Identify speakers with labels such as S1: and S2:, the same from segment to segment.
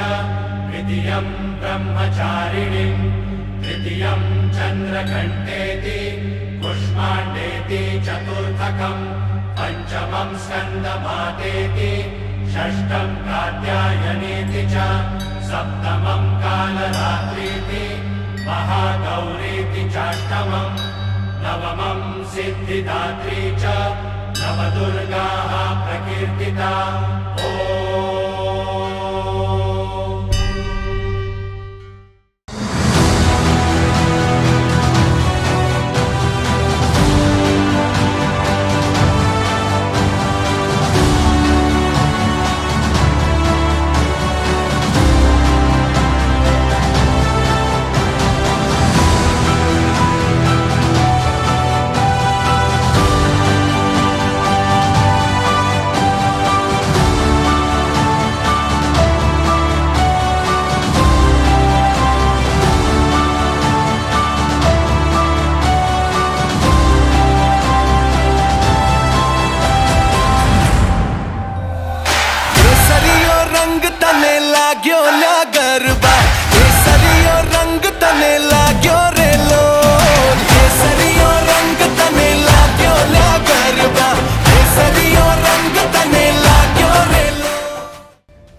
S1: द्वितीयं ब्रह्मचारिणीं तृतीयं चन्द्रघण्टेति कुष्माण्डेति चतुर्थकं पंचमं स्कन्दमातेति षष्ठं कात्यायनीति च सप्तमं कालरात्रीति महागौरीति चाष्टमं नवमं सिद्धिदात्री च नवदुर्गाः प्रकीर्तिता।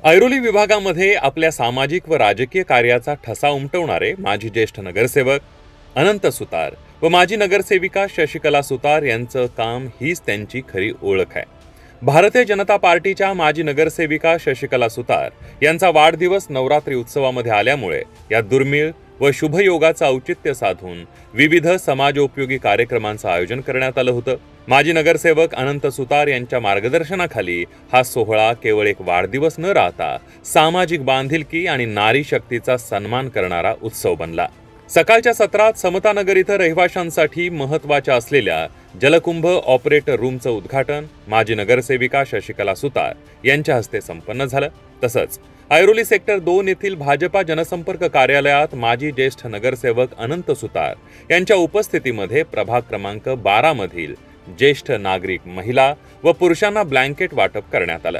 S2: ऐरोली विभागामध्ये आपल्या सामाजिक व राजकीय कार्याचा ठसा उमटवणारे माजी ज्येष्ठ नगरसेवक अनंत सुतार व माजी नगरसेविका शशिकला सुतार यांचं काम हीच त्यांची खरी ओळख आहे। भारतीय जनता पार्टीच्या माजी नगरसेविका शशिकला सुतार यांचा वाढदिवस नवरात्री उत्सवामध्ये आल्यामुळे या दुर्मिळ व शुभयोगाचं औचित्य साधून विविध समाजोपयोगी कार्यक्रमांचं आयोजन करण्यात आलं होतं। माजी नगरसेवक अनंत सुतार यांच्या मार्गदर्शनाखाली हा सोहळा केवळ एक वाढदिवस न राहता सामाजिक बांधिलकी आणि नारी शक्तीचा सन्मान करणारा उत्सव बनला। सकाळच्या सत्रात समतानगर इथं रहिवाशांसाठी महत्त्वाच्या असलेल्या जलकुंभ ऑपरेटर रूमचं उद्घाटन माजी नगरसेविका शशिकला सुतार यांच्या हस्ते संपन्न झालं। तसंच ऐरोली सेक्टर 2 येथील भाजपा जनसंपर्क कार्यालयात माजी ज्येष्ठ नगरसेवक अनंत सुतार यांच्या उपस्थितीमध्ये प्रभाग क्रमांक 12 मधील ज्येष्ठ नागरिक महिला व पुरुषांना ब्लँकेट वाटप करण्यात आलं।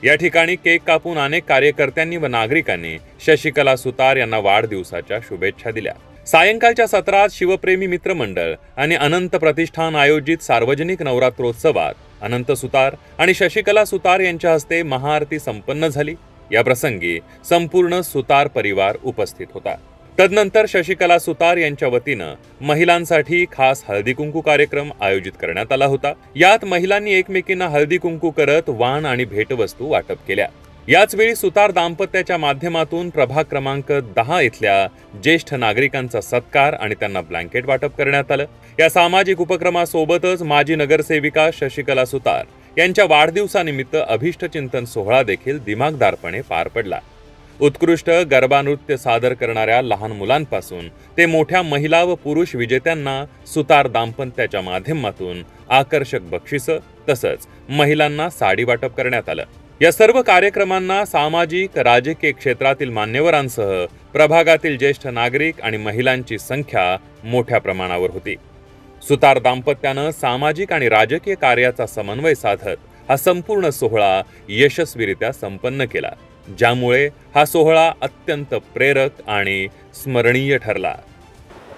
S2: या ठिकाणी केक कापून अनेक कार्यकर्त्यांनी व नागरिकांनी शशिकला सुतार यांना वाढदिवसाच्या शुभेच्छा दिल्या। सायंकाळच्या सत्रात शिवप्रेमी मित्रमंडळ आणि अनंत प्रतिष्ठान आयोजित सार्वजनिक नवरात्रोत्सवात अनंत सुतार आणि शशिकला सुतार यांच्या हस्ते महाआरती संपन्न झाली। या प्रसंगी संपूर्ण सुतार परिवार उपस्थित होता। तदनंतर शशिकला सुतार यांच्या वतीनं महिलांसाठी खास हळदी कुंकू कार्यक्रम आयोजित करण्यात आला होता। यात महिलांनी एकमेकींना हळदी कुंकू करत वाण आणि भेटवस्तू वाटप केल्या। याच वेळी सुतार दाम्पत्याच्या माध्यमातून प्रभाग क्रमांक 10 इथल्या ज्येष्ठ नागरिकांचा सत्कार आणि त्यांना ब्लँकेट वाटप करण्यात आलं। या सामाजिक उपक्रमासोबतच माजी नगरसेविका शशिकला सुतार यांच्या वाढदिवसानिमित्त अभिष्ट चिंतन सोहळा देखील दिमागदारपणे पार पडला। उत्कृष्ट गरबा नृत्य सादर करणाऱ्या लहान मुलांपासून ते मोठ्या महिला व पुरुष विजेत्यांना सुतार दाम्पत्याच्या माध्यमातून आकर्षक बक्षिसं तसंच महिलांना साडी वाटप करण्यात आलं। या सर्व कार्यक्रमांना सामाजिक राजकीय क्षेत्रातील मान्यवरांसह प्रभागातील ज्येष्ठ नागरिक आणि महिलांची संख्या मोठ्या प्रमाणावर होती। सुतार दाम्पत्यानं सामाजिक आणि राजकीय कार्याचा समन्वय साधत हा संपूर्ण सोहळा यशस्वीरित्या संपन्न केला, ज्यामुळे हा सोहळा अत्यंत प्रेरक आणि स्मरणीय ठरला।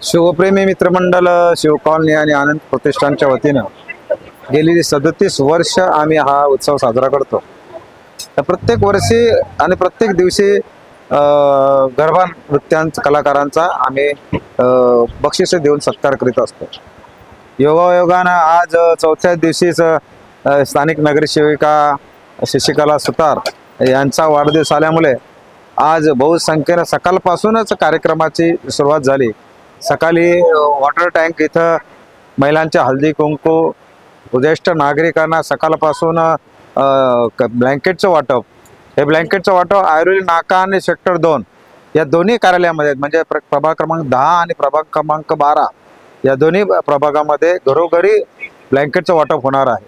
S3: शिवप्रेमी मित्रमंडळ शिवकॉलनी आणि आनंद प्रतिष्ठानच्या वतीनं गेली 37 वर्ष आम्ही हा उत्सव साजरा करतो। तर प्रत्येक वर्षी आणि प्रत्येक दिवशी गरबा नृत्यांच्या कलाकारांचा आम्ही बक्षिसे देऊन सत्कार करीत असतो। योगायोगानं आज 4थ्या दिवशीच स्थानिक नगरसेविका शशिकला सुतार यांचा वाढदिवस आल्यामुळे आज बहुसंख्येने सकाळपासूनच कार्यक्रमाची सुरुवात झाली। सकाळी वॉटर टँक इथं महिलांच्या हळदी कुंकू, ज्येष्ठ नागरिकांना सकाळपासून ब्लँकेटचं वाटप, हे ब्लँकेटचं वाटप ऐरोली नाका आणि सेक्टर 2 या दोन्ही कार्यालयामध्ये म्हणजे प्रभाग क्रमांक 10 आणि प्रभाग क्रमांक 12 या दोन्ही प्रभागामध्ये घरोघरी ब्लँकेटचं वाटप होणार आहे।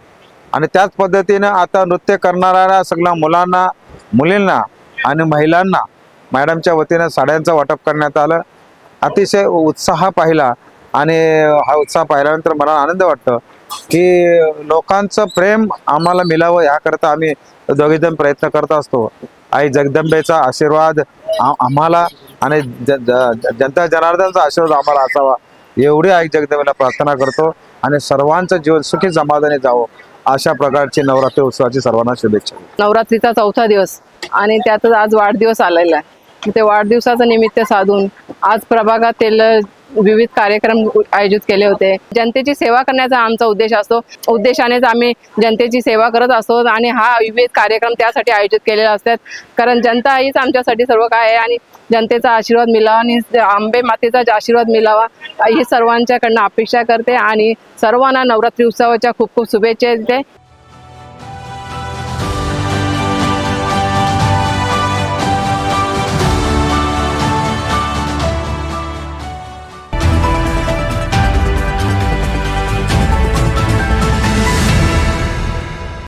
S3: आणि त्याच पद्धतीनं आता नृत्य करणाऱ्या सगळ्या मुलांना, मुलींना आणि महिलांना मॅडमच्या वतीनं साड्यांचं वाटप करण्यात आलं। अतिशय उत्साह पाहिला आणि हा उत्साह पाहिल्यानंतर मला आनंद वाटतो की लोकांचं प्रेम आम्हाला मिळावं याकरता आम्ही दोघेजण प्रयत्न करत असतो। आई जगदंबेचा आशीर्वाद आम्हाला आणि जनता जनार्दनचा आशीर्वाद आम्हाला असावा एवढी आई जगदंबेला प्रार्थना करतो आणि सर्वांचं जीवन सुखी समाधानी जावं अशा प्रकारची नवरात्री उत्सवाची सर्वांना शुभेच्छा.
S4: नवरात्रीचा 4था दिवस आणि त्यातच आज वाढदिवस आलेला आहे. ते वाढदिवसाचं निमित्त साधून आज प्रभागातील विविध कार्यक्रम आयोजित केले होते. जनतेची सेवा करण्याचा आमचा उद्देश असतो. उद्देशानेच आम्ही जनतेची सेवा करत असतो आणि हा विविध कार्यक्रम त्यासाठी आयोजित केलेले असतात. कारण जनता हीच आमच्यासाठी सर्व काय आहे आणि जनतेचा आशीर्वाद मिळावा आणि अंबे मातेचा आशीर्वाद मिळावा ही सर्वांच्याकडनं अपेक्षा करते आणि सर्वांना नवरात्री उत्सवाच्या खूप खूप शुभेच्छा देते.